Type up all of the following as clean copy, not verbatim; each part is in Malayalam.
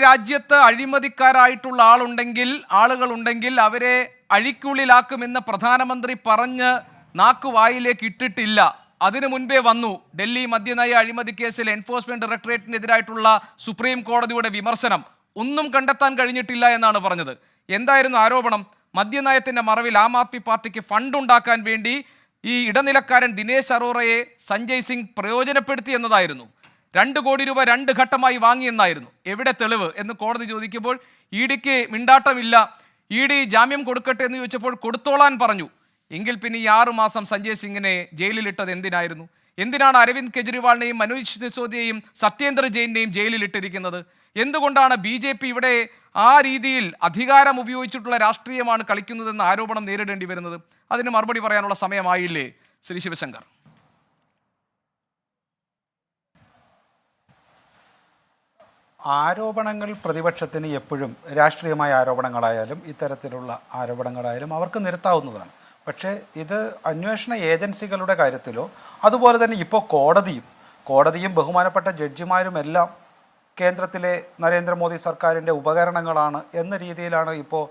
രാജ്യത്ത് അഴിമതിക്കാരായിട്ടുള്ള ആളുകളുണ്ടെങ്കിൽ അവരെ അഴിക്കുള്ളിലാക്കുമെന്ന് പ്രധാനമന്ത്രി പറഞ്ഞ് നാക്കുവായിലേക്ക് ഇട്ടിട്ടില്ല. അതിനു മുൻപേ വന്നു ഡൽഹി മദ്യനയ അഴിമതി കേസിൽ എൻഫോഴ്സ്മെന്റ് ഡയറക്ടറേറ്റിനെതിരായിട്ടുള്ള സുപ്രീം കോടതിയുടെ വിമർശനം. ഒന്നും കണ്ടെത്താൻ കഴിഞ്ഞിട്ടില്ല എന്നാണ് പറഞ്ഞത്. എന്തായിരുന്നു ആരോപണം? മദ്യനയത്തിന്റെ മറവിൽ ആം ആദ്മി പാർട്ടിക്ക് ഫണ്ട് ഉണ്ടാക്കാൻ വേണ്ടി ഈ ഇടനിലക്കാരൻ ദിനേശ് അറോറയെ സഞ്ജയ് സിംഗ് പ്രയോജനപ്പെടുത്തി എന്നതായിരുന്നു. 2 കോടി രൂപ 2 ഘട്ടമായി വാങ്ങിയെന്നായിരുന്നു. എവിടെ തെളിവ് എന്ന് കോടതി ചോദിക്കുമ്പോൾ ഇഡിക്ക് മിണ്ടാട്ടമില്ല. ഇഡി ജാമ്യം കൊടുക്കട്ടെ എന്ന് ചോദിച്ചപ്പോൾ കൊടുത്തോളാൻ പറഞ്ഞു. എങ്കിൽ പിന്നെ ഈ 6 മാസം സഞ്ജയ് സിംഗിനെ ജയിലിലിട്ടത് എന്തിനായിരുന്നു? എന്തിനാണ് അരവിന്ദ് കെജ്രിവാളിനെയും മനോജ് സിസോദിയെയും സത്യേന്ദ്ര ജെയിനെയും ജയിലിലിട്ടിരിക്കുന്നത്? എന്തുകൊണ്ടാണ് BJP ഇവിടെ ആ രീതിയിൽ അധികാരം ഉപയോഗിച്ചിട്ടുള്ള രാഷ്ട്രീയമാണ് കളിക്കുന്നതെന്ന് ആരോപണം നേരിടേണ്ടി വരുന്നത്? അതിന് മറുപടി പറയാനുള്ള സമയമായില്ലേ ശ്രീ ശിവശങ്കർ? ആരോപണങ്ങൾ പ്രതിപക്ഷത്തിന് എപ്പോഴും രാഷ്ട്രീയമായ ആരോപണങ്ങളായാലും ഇത്തരത്തിലുള്ള ആരോപണങ്ങളായാലും അവർക്ക് നിരത്താവുന്നതാണ്. പക്ഷേ ഇത് അന്വേഷണ ഏജൻസികളുടെ കാര്യത്തിലോ അതുപോലെ തന്നെ ഇപ്പോൾ കോടതിയും ബഹുമാനപ്പെട്ട ജഡ്ജിമാരുമെല്ലാം കേന്ദ്രത്തിലെ നരേന്ദ്രമോദി സർക്കാരിൻ്റെ ഉപകരണങ്ങളാണ് എന്ന രീതിയിലാണ് ഇപ്പോൾ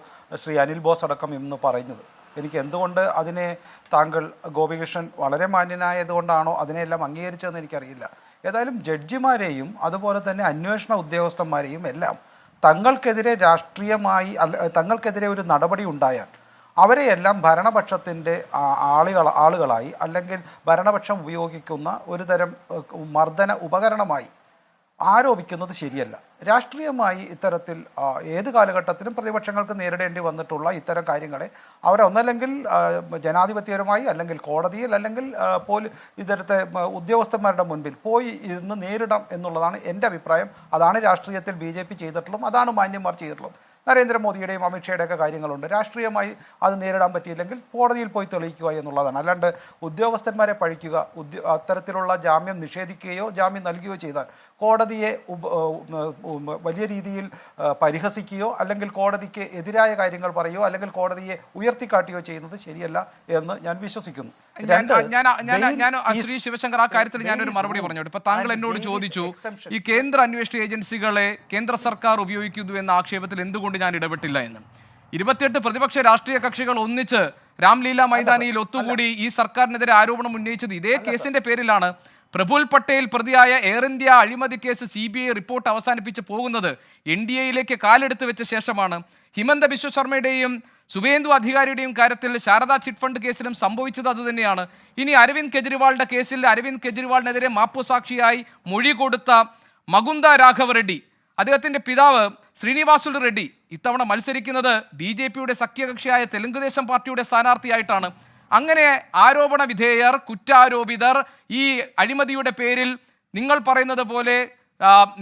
ശ്രീ അനിൽ ബോസ് അടക്കം ഇന്ന് പറയുന്നത്. എനിക്ക് എന്തുകൊണ്ട് അതിനെ താങ്കൾ ഗോപികൃഷ്ണൻ വളരെ മാന്യനായതുകൊണ്ടാണോ അതിനെല്ലാം അംഗീകരിച്ചതെന്ന് എനിക്കറിയില്ല. ഏതായാലും ജഡ്ജിമാരെയും അതുപോലെ തന്നെ അന്വേഷണ ഉദ്യോഗസ്ഥന്മാരെയും എല്ലാം തങ്ങൾക്കെതിരെ ഒരു നടപടി ഉണ്ടായാൽ അവരെയെല്ലാം ഭരണപക്ഷത്തിൻ്റെ ആളുകളായി അല്ലെങ്കിൽ ഭരണപക്ഷം ഉപയോഗിക്കുന്ന ഒരു തരം മർദ്ദന ഉപകരണമായി ആരോപിക്കുന്നത് ശരിയല്ല. രാഷ്ട്രീയമായി ഇത്തരത്തിൽ ഏത് കാലഘട്ടത്തിലും പ്രതിപക്ഷങ്ങൾക്ക് നേരിടേണ്ടി വന്നിട്ടുള്ള ഇത്തരം കാര്യങ്ങളെ അവരൊന്നല്ലെങ്കിൽ ജനാധിപത്യപരമായി അല്ലെങ്കിൽ കോടതിയിൽ അല്ലെങ്കിൽ ഇത്തരത്തെ ഉദ്യോഗസ്ഥന്മാരുടെ മുൻപിൽ പോയി ഇന്ന് നേരിടാം എന്നുള്ളതാണ് എൻ്റെ അഭിപ്രായം. അതാണ് രാഷ്ട്രീയത്തിൽ BJP ചെയ്തിട്ടുള്ളതും അതാണ് മാന്യന്മാർ ചെയ്തിട്ടുള്ളതും. നരേന്ദ്രമോദിയുടെയും അമിത്ഷായുടെയൊക്കെ കാര്യങ്ങളുണ്ട്. രാഷ്ട്രീയമായി അത് നേരിടാൻ പറ്റിയില്ലെങ്കിൽ കോടതിയിൽ പോയി തെളിയിക്കുക എന്നുള്ളതാണ്. അല്ലാണ്ട് ഉദ്യോഗസ്ഥന്മാരെ പഴിക്കുക, അത്തരത്തിലുള്ള ജാമ്യം നിഷേധിക്കുകയോ ജാമ്യം നൽകുകയോ ചെയ്താൽ കോടതിയെ വലിയ രീതിയിൽ പരിഹസിക്കുകയോ അല്ലെങ്കിൽ കോടതിക്ക് എതിരായ കാര്യങ്ങൾ പറയുകയോ അല്ലെങ്കിൽ കോടതിയെ ഉയർത്തിക്കാട്ടുകയോ ചെയ്യുന്നത് ശരിയല്ല എന്ന് ഞാൻ വിശ്വസിക്കുന്നു. ശ്രീ ശിവശങ്കർ, ആ കാര്യത്തിൽ ഞാനൊരു മറുപടി പറഞ്ഞോട്ടെ. ഇപ്പൊ താങ്കൾ എന്നോട് ചോദിച്ചു ഈ കേന്ദ്ര അന്വേഷണ ഏജൻസികളെ കേന്ദ്ര സർക്കാർ ഉപയോഗിക്കുന്നു എന്ന ആക്ഷേപത്തിൽ എന്തുകൊണ്ട് ഞാൻ ഇടപെട്ടില്ല എന്ന്. 28 പ്രതിപക്ഷ രാഷ്ട്രീയ കക്ഷികൾ ഒന്നിച്ച് രാംലീല മൈതാനിയിൽ ഒത്തുകൂടി ഈ സർക്കാരിനെതിരെ ആരോപണം ഉന്നയിച്ചത് ഇതേ കേസിന്റെ പേരിലാണ്. പ്രഫുൽ പട്ടേൽ പ്രതിയായ എയർ ഇന്ത്യ അഴിമതി കേസ് CBI റിപ്പോർട്ട് അവസാനിപ്പിച്ച് പോകുന്നത് NDAയിലേക്ക് കാലെടുത്ത് വെച്ച ശേഷമാണ്. ഹിമന്ത ബിശ്വ ശർമ്മയുടെയും സുവേന്ദു അധികാരിയുടെയും കാര്യത്തിൽ ശാരദാ ചിറ്റ് ഫണ്ട് കേസിലും സംഭവിച്ചത് അതുതന്നെയാണ്. ഇനി അരവിന്ദ് കെജ്രിവാളിന്റെ കേസിൽ അരവിന്ദ് കെജ്രിവാളിനെതിരെ മാപ്പുസാക്ഷിയായി മൊഴി കൊടുത്ത മകുന്ദ രാഘവ റെഡ്ഡി, അദ്ദേഹത്തിൻ്റെ പിതാവ് ശ്രീനിവാസുലു റെഡ്ഡി ഇത്തവണ മത്സരിക്കുന്നത് BJPയുടെ സഖ്യകക്ഷിയായ തെലുങ്കുദേശം പാർട്ടിയുടെ സ്ഥാനാർത്ഥിയായിട്ടാണ്. അങ്ങനെ ആരോപണ വിധേയർ, കുറ്റാരോപിതർ, ഈ അഴിമതിയുടെ പേരിൽ നിങ്ങൾ പറയുന്നത് പോലെ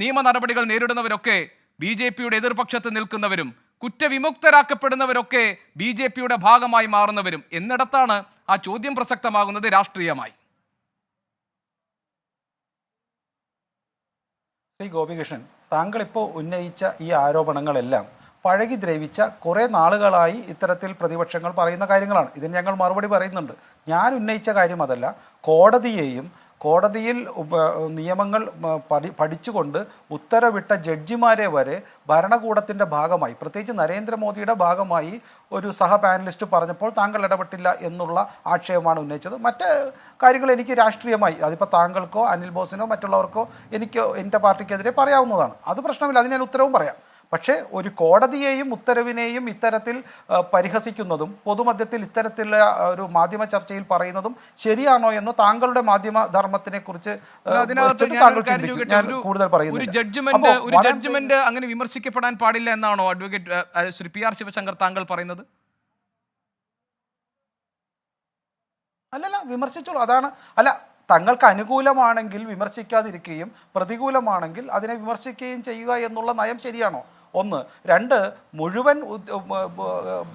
നിയമ നടപടികൾ നേരിടുന്നവരൊക്കെ BJPയുടെ എതിർപക്ഷത്ത് നിൽക്കുന്നവരും കുറ്റവിമുക്തരാക്കപ്പെടുന്നവരൊക്കെ BJPയുടെ ഭാഗമായി മാറുന്നവരും എന്നിടത്താണ് ആ ചോദ്യം പ്രസക്തമാകുന്നത് രാഷ്ട്രീയമായി. ശ്രീ ഗോപികൃഷ്ണൻ, താങ്കളിപ്പോൾ ഉന്നയിച്ച ഈ ആരോപണങ്ങളെല്ലാം പഴകി ദ്രവിച്ച കുറേ നാളുകളായി ഇത്തരത്തിൽ പ്രതിപക്ഷങ്ങൾ പറയുന്ന കാര്യങ്ങളാണ്. ഇതിന് ഞങ്ങൾ മറുപടി പറയുന്നുണ്ട്. ഞാൻ ഉന്നയിച്ച കാര്യം അതല്ല. കോടതിയിൽ നിയമങ്ങൾ പഠിച്ചുകൊണ്ട് ഉത്തരവിട്ട ജഡ്ജിമാരെ വരെ ഭരണകൂടത്തിൻ്റെ ഭാഗമായി, പ്രത്യേകിച്ച് നരേന്ദ്രമോദിയുടെ ഭാഗമായി ഒരു പാനലിസ്റ്റ് പറഞ്ഞപ്പോൾ താങ്കൾ ഇടപെട്ടില്ല എന്നുള്ള ആക്ഷേപമാണ് ഉന്നയിച്ചത്. മറ്റ് കാര്യങ്ങൾ എനിക്ക് രാഷ്ട്രീയമായി, അതിപ്പോൾ താങ്കൾക്കോ അനിൽ ബോസിനോ മറ്റുള്ളവർക്കോ എനിക്കോ എൻ്റെ പാർട്ടിക്കെതിരെ പറയാവുന്നതാണ്. അത് പ്രശ്നമില്ല, അത് ഞാൻ ഉത്തരവും പറയാം. പക്ഷേ ഒരു കോടതിയെയും ഉത്തരവിനെയും ഇത്തരത്തിൽ പരിഹസിക്കുന്നതും പൊതുമധ്യത്തിൽ ഇത്തരത്തിലുള്ള ഒരു മാധ്യമ ചർച്ചയിൽ പറയുന്നതും ശരിയാണോ എന്ന് താങ്കളുടെ മാധ്യമ ധർമ്മത്തിനെ കുറിച്ച് കൂടുതൽ പറയുന്നു. ഒരു ജഡ്ജ്മെന്റ് അങ്ങനെ വിമർശിക്കപ്പെടാൻ പാടില്ല എന്നാണോ അഡ്വക്കേറ്റ് ശ്രീ PR ശിവശങ്കർ താങ്കൾ പറയുന്നത്? അല്ലല്ല, വിമർശിച്ചോളൂ. അതാണ് തങ്ങൾക്ക് അനുകൂലമാണെങ്കിൽ വിമർശിക്കാതിരിക്കുകയും പ്രതികൂലമാണെങ്കിൽ അതിനെ വിമർശിക്കുകയും ചെയ്യുക എന്നുള്ള നയം ശരിയാണോ? 1. 2, മുഴുവൻ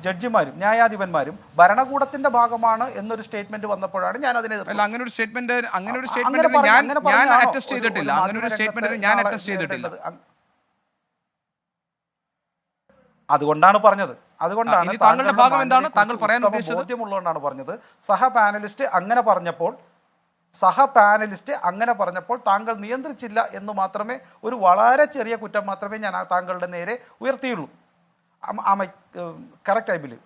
ജഡ്ജിമാരും ന്യായാധിപന്മാരും ഭരണകൂടത്തിന്റെ ഭാഗമാണ് എന്നൊരു സ്റ്റേറ്റ്മെന്റ് വന്നപ്പോഴാണ് ഞാൻ അതിനെ അതുകൊണ്ടാണ് പറഞ്ഞത്. അതുകൊണ്ടാണ് ബോധ്യമുള്ളതുകൊണ്ടാണ് പറഞ്ഞത്. പാനലിസ്റ്റ് അങ്ങനെ പറഞ്ഞപ്പോൾ സഹ പാനലിസ്റ്റ് അങ്ങനെ പറഞ്ഞപ്പോൾ താങ്കൾ നിയന്ത്രിച്ചില്ല എന്ന് മാത്രമേ, ഒരു വളരെ ചെറിയ കുറ്റം മാത്രമേ ഞാൻ താങ്കളുടെ നേരെ ഉയർത്തിയുള്ളൂ. Correct I believe.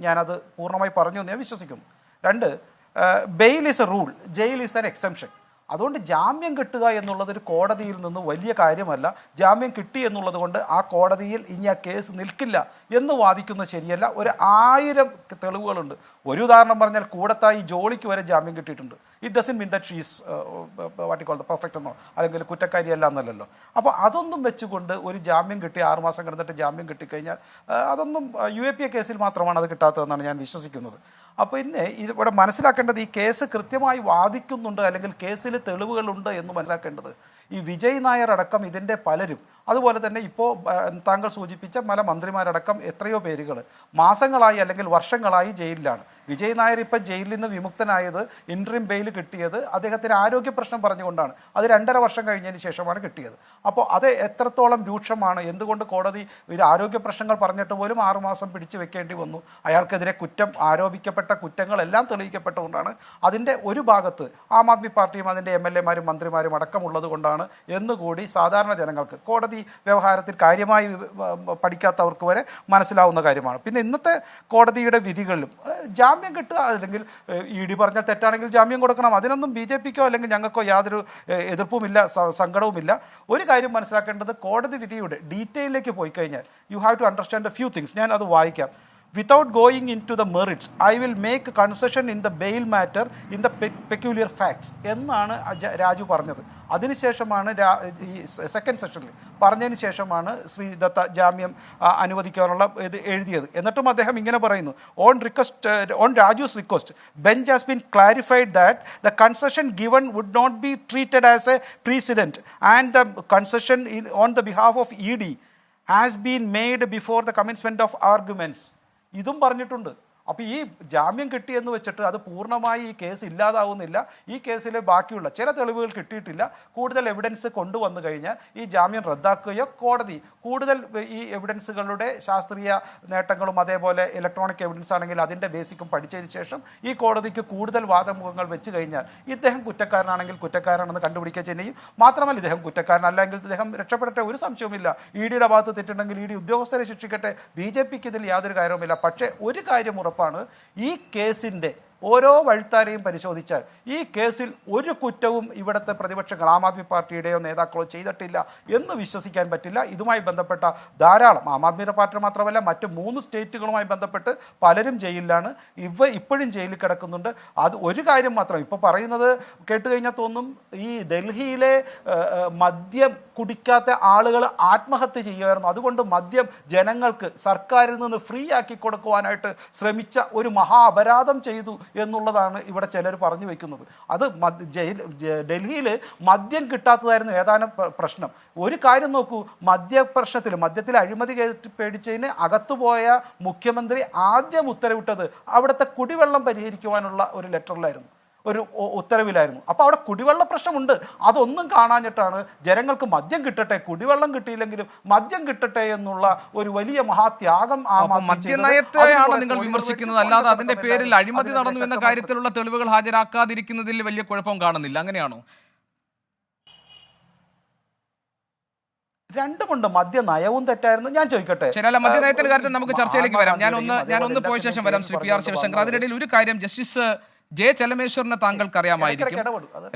ഞാനത് പൂർണ്ണമായി പറഞ്ഞു എന്ന് ഞാൻ വിശ്വസിക്കുന്നു. 2, bail is a rule, jail is an exemption. അതുകൊണ്ട് ജാമ്യം കിട്ടുക എന്നുള്ളത് ഒരു കോടതിയിൽ നിന്ന് വലിയ കാര്യമല്ല. ജാമ്യം കിട്ടി എന്നുള്ളത് കൊണ്ട് ആ കോടതിയിൽ ഇനി ആ കേസ് നിൽക്കില്ല എന്ന് വാദിക്കുന്നത് ശരിയല്ല. 1000 തെളിവുകളുണ്ട്. ഒരു ഉദാഹരണം പറഞ്ഞാൽ കൂടത്തായി ജോളിക്ക് വരെ ജാമ്യം കിട്ടിയിട്ടുണ്ട്. It doesn't mean that she's what you call the perfect എന്നോ അല്ലെങ്കിൽ കുറ്റക്കാരിയല്ല എന്നല്ലല്ലോ. അപ്പോൾ അതൊന്നും വെച്ചുകൊണ്ട് ഒരു ജാമ്യം കിട്ടി 6 മാസം കിടന്നിട്ട് ജാമ്യം കിട്ടിക്കഴിഞ്ഞാൽ അതൊന്നും UAP കേസിൽ മാത്രമാണ് അത് കിട്ടാത്തതെന്നാണ് ഞാൻ വിശ്വസിക്കുന്നത്. അപ്പോൾ പിന്നെ ഇവിടെ മനസ്സിലാക്കേണ്ടത് ഈ കേസ് കൃത്യമായി വാദിക്കുന്നുണ്ട് അല്ലെങ്കിൽ കേസിൽ തെളിവുകളുണ്ട് എന്ന് മനസ്സിലാക്കേണ്ടത് ഈ വിജയ് നായർ അടക്കം ഇതിൻ്റെ പലരും, അതുപോലെ തന്നെ ഇപ്പോൾ താങ്കൾ സൂചിപ്പിച്ച പല മന്ത്രിമാരടക്കം എത്രയോ പേരുകൾ മാസങ്ങളായി അല്ലെങ്കിൽ വർഷങ്ങളായി ജയിലിലാണ്. വിജയ് നായർ ഇപ്പം ജയിലിൽ നിന്ന് വിമുക്തനായത്, ഇൻട്രീം ബെയിൽ കിട്ടിയത് അദ്ദേഹത്തിന് ആരോഗ്യ പ്രശ്നം പറഞ്ഞുകൊണ്ടാണ്. അത് 2.5 വർഷം കഴിഞ്ഞതിന് ശേഷമാണ് കിട്ടിയത്. അപ്പോൾ അത് എത്രത്തോളം രൂക്ഷമാണ്, എന്തുകൊണ്ട് കോടതി ഒരു ആരോഗ്യ പ്രശ്നങ്ങൾ പറഞ്ഞിട്ട് പോലും 6 മാസം പിടിച്ചു വെക്കേണ്ടി വന്നു. അയാൾക്കെതിരെ ആരോപിക്കപ്പെട്ട കുറ്റങ്ങളെല്ലാം തെളിയിക്കപ്പെട്ടുകൊണ്ടാണ്. അതിൻ്റെ ഒരു ഭാഗത്ത് ആം ആദ്മി പാർട്ടിയും അതിൻ്റെ MLA-മാരും മന്ത്രിമാരും അടക്കമുള്ളത് കൊണ്ടാണ് എന്നുകൂടി സാധാരണ ജനങ്ങൾക്ക്, കോടതി വ്യവഹാരത്തിൽ കാര്യമായി പഠിക്കാത്തവർക്ക് വരെ മനസ്സിലാവുന്ന കാര്യമാണ്. പിന്നെ ഇന്നത്തെ കോടതിയുടെ വിധികളിലും ജാമ്യം കിട്ടുക, അല്ലെങ്കിൽ ED പറഞ്ഞാൽ തെറ്റാണെങ്കിൽ ജാമ്യം കൊടുക്കണം, അതിനൊന്നും BJPക്കോ അല്ലെങ്കിൽ ഞങ്ങൾക്കോ യാതൊരു എതിർപ്പുമില്ല, സങ്കടവുമില്ല. ഒരു കാര്യം മനസ്സിലാക്കേണ്ടത്, കോടതി വിധിയുടെ ഡീറ്റെയിലേക്ക് പോയി കഴിഞ്ഞാൽ you have to understand a few things. ഞാൻ അത് വായിക്കാം. Without going into the merits, I will make a concession in the bail matter in the peculiar facts എന്നാണ് രാജു പറഞ്ഞത്. അതിനുശേഷമാണ് ഈ സെക്കൻഡ് സെഷനിൽ പറഞ്ഞതിന് ശേഷമാണ് ശ്രീ ദത്ത ജാമ്യം അനുവദിക്കാനുള്ള ഇത് എഴുതിയത്. എന്നിട്ടും അദ്ദേഹം ഇങ്ങനെ പറയുന്നു, on Raju's request bench has been clarified that the concession given would not be treated as a precedent and the concession on the behalf of ED has been made before the commencement of arguments. ഇതും പറഞ്ഞിട്ടുണ്ട്. അപ്പോൾ ഈ ജാമ്യം കിട്ടിയെന്ന് വെച്ചിട്ട് അത് പൂർണ്ണമായി ഈ കേസ് ഇല്ലാതാവുന്നില്ല. ഈ കേസിലെ ബാക്കിയുള്ള ചില തെളിവുകൾ കിട്ടിയിട്ടില്ല. കൂടുതൽ എവിഡൻസ് കൊണ്ടുവന്നു കഴിഞ്ഞാൽ ഈ ജാമ്യം റദ്ദാക്കുകയോ കോടതി കൂടുതൽ ഈ എവിഡൻസുകളുടെ ശാസ്ത്രീയ നേട്ടങ്ങളും അതേപോലെ ഇലക്ട്രോണിക് എവിഡൻസ് ആണെങ്കിൽ അതിൻ്റെ ബേസിക്കും പഠിച്ചതിന് ശേഷം ഈ കോടതിക്ക് കൂടുതൽ വാദമുഖങ്ങൾ വെച്ച് കഴിഞ്ഞാൽ ഇദ്ദേഹം കുറ്റക്കാരനാണെങ്കിൽ കുറ്റക്കാരനാണെന്ന് കണ്ടുപിടിക്കുക ചെയ്യും. മാത്രമല്ല, ഇദ്ദേഹം കുറ്റക്കാരനല്ലെങ്കിൽ ഇദ്ദേഹം രക്ഷപ്പെടട്ടെ, ഒരു സംശയവുമില്ല. EDയുടെ ഭാഗത്ത് തെറ്റുണ്ടെങ്കിൽ ED ഉദ്യോഗസ്ഥരെ ശിക്ഷിക്കട്ടെ, BJPക്ക് ഇതിൽ യാതൊരു കാര്യവുമില്ല. പക്ഷേ ഒരു കാര്യം ഉറപ്പാണ്, ഈ കേസിൻ്റെ ഓരോ വഴിത്താരെയും പരിശോധിച്ചാൽ ഈ കേസിൽ ഒരു കുറ്റവും ഇവിടുത്തെ പ്രതിപക്ഷങ്ങൾ ആം ആദ്മി പാർട്ടിയുടെയോ നേതാക്കളോ ചെയ്തിട്ടില്ല എന്ന് വിശ്വസിക്കാൻ പറ്റില്ല. ഇതുമായി ബന്ധപ്പെട്ട ധാരാളം, ആം ആദ്മി പാർട്ടി മാത്രമല്ല മറ്റ് 3 സ്റ്റേറ്റുകളുമായി ബന്ധപ്പെട്ട് പലരും ജയിലിലാണ്. ഇപ്പോഴും ജയിലിൽ കിടക്കുന്നുണ്ട്. അത് ഒരു കാര്യം മാത്രം ഇപ്പോൾ പറയുന്നത് കേട്ട് കഴിഞ്ഞാൽ തോന്നും, ഈ ഡൽഹിയിലെ മദ്യം കുടിക്കാത്ത ആളുകൾ ആത്മഹത്യ ചെയ്യുമായിരുന്നു, അതുകൊണ്ട് മദ്യം ജനങ്ങൾക്ക് സർക്കാരിൽ നിന്ന് ഫ്രീ ആക്കി കൊടുക്കുവാനായിട്ട് ശ്രമിച്ച ഒരു മഹാ അപരാധം ചെയ്തു എന്നുള്ളതാണ് ഇവിടെ ചിലർ പറഞ്ഞു വയ്ക്കുന്നത്. അത് ഡൽഹിയിൽ മദ്യം കിട്ടാത്തതായിരുന്നു ഏതാനും പ്രശ്നം. ഒരു കാര്യം നോക്കൂ, മദ്യത്തിൽ അഴിമതി പേടിച്ചതിന് അകത്തുപോയ മുഖ്യമന്ത്രി ആദ്യം ഉത്തരവിട്ടത് അവിടുത്തെ കുടിവെള്ളം പരിഹരിക്കുവാനുള്ള ഒരു ലെറ്ററിലായിരുന്നു, ഒരു ഉത്തരവിലായിരുന്നു. അപ്പോൾ അവിടെ കുടിവെള്ള പ്രശ്നമുണ്ട്. അതൊന്നും കാണാഞ്ഞിട്ടാണ് ജനങ്ങൾക്ക് മദ്യം കിട്ടട്ടെ, കുടിവെള്ളം കിട്ടിയില്ലെങ്കിലും മദ്യം കിട്ടട്ടെ എന്നുള്ള ഒരു വലിയ മഹാത്യാഗം മദ്യനയത്തെയാണ് നിങ്ങൾ വിമർശിക്കുന്നത്, അല്ലാതെ അതിന്റെ പേരിൽ അഴിമതി നടന്നു എന്ന കാര്യത്തിലുള്ള തെളിവുകൾ ഹാജരാക്കാതിരിക്കുന്നതിൽ വലിയ കുഴപ്പം കാണുന്നില്ല, അങ്ങനെയാണോ? രണ്ടുമുണ്ട്. മദ്യ നയവും തെറ്റായിരുന്നു. ഞാൻ ചോദിക്കട്ടെ, മദ്യനയത്തിന്റെ കാര്യത്തിൽ നമുക്ക് ചർച്ചയിലേക്ക് വരാം. ഞാനൊന്ന് പോയ ശേഷം വരാം ശ്രീ PR ശിവശങ്കർ. അതിനിടയിൽ ഒരു കാര്യം, ജസ്റ്റിസ് J. ചെലമേശ്വറിനെ താങ്കൾക്കറിയാമായിരിക്കും,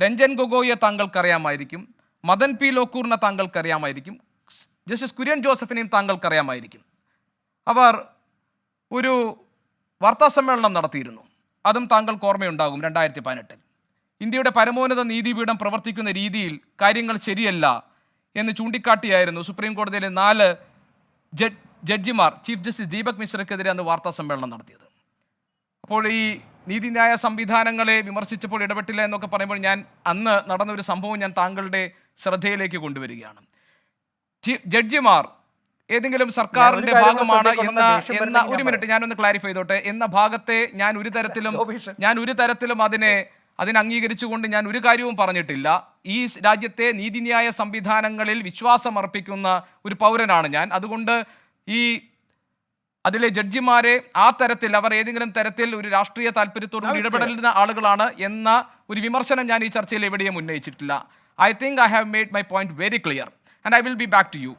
രഞ്ജൻ ഗൊഗോയെ താങ്കൾക്കറിയാമായിരിക്കും, മദൻ P. ലോക്കൂറിനെ താങ്കൾക്കറിയാമായിരിക്കും, ജസ്റ്റിസ് കുര്യൻ ജോസഫിനെയും താങ്കൾക്കറിയാമായിരിക്കും. അവർ ഒരു വാർത്താസമ്മേളനം നടത്തിയിരുന്നു, അതും താങ്കൾക്ക് ഓർമ്മയുണ്ടാകും. 2018 ഇന്ത്യയുടെ പരമോന്നത നീതിപീഠം പ്രവർത്തിക്കുന്ന രീതിയിൽ കാര്യങ്ങൾ ശരിയല്ല എന്ന് ചൂണ്ടിക്കാട്ടിയായിരുന്നു സുപ്രീം കോടതിയിലെ 4 ജഡ്ജിമാർ ചീഫ് ജസ്റ്റിസ് ദീപക് മിശ്രയ്ക്കെതിരെ അന്ന് വാർത്താ സമ്മേളനം നടത്തിയത്. അപ്പോൾ ഈ നീതിന്യായ സംവിധാനങ്ങളെ വിമർശിച്ചപ്പോൾ ഇടപെട്ടില്ല എന്നൊക്കെ പറയുമ്പോൾ ഞാൻ അന്ന് നടന്ന ഒരു സംഭവം ഞാൻ താങ്കളുടെ ശ്രദ്ധയിലേക്ക് കൊണ്ടുവരികയാണ്. ജഡ്ജിമാർ ഏതെങ്കിലും സർക്കാരിന്റെ ഭാഗമാണ് എന്ന ഒരു മിനിറ്റ് ഞാനൊന്ന് ക്ലാരിഫൈ ചെയ്തോട്ടെ എന്ന ഭാഗത്തെ ഞാൻ ഒരു തരത്തിലും അതിനെ അംഗീകരിച്ചുകൊണ്ട് ഞാൻ ഒരു കാര്യവും പറഞ്ഞിട്ടില്ല. ഈ രാജ്യത്തെ നീതിന്യായ സംവിധാനങ്ങളിൽ വിശ്വാസം അർപ്പിക്കുന്ന ഒരു പൗരനാണ് ഞാൻ. അതുകൊണ്ട് ഈ അതിലെ ജഡ്ജിമാരെ ആ തരത്തിൽ അവർ ഏതെങ്കിലും തരത്തിൽ ഒരു രാഷ്ട്രീയ താല്പര്യത്തോടുകൂടി ഇടപെടുന്ന ആളുകളാണ് എന്ന ഒരു വിമർശനം ഞാൻ ഈ ചർച്ചയിൽ എവിടെയും ഉന്നയിച്ചിട്ടില്ല. I think I have made my point very clear and I will be back to U.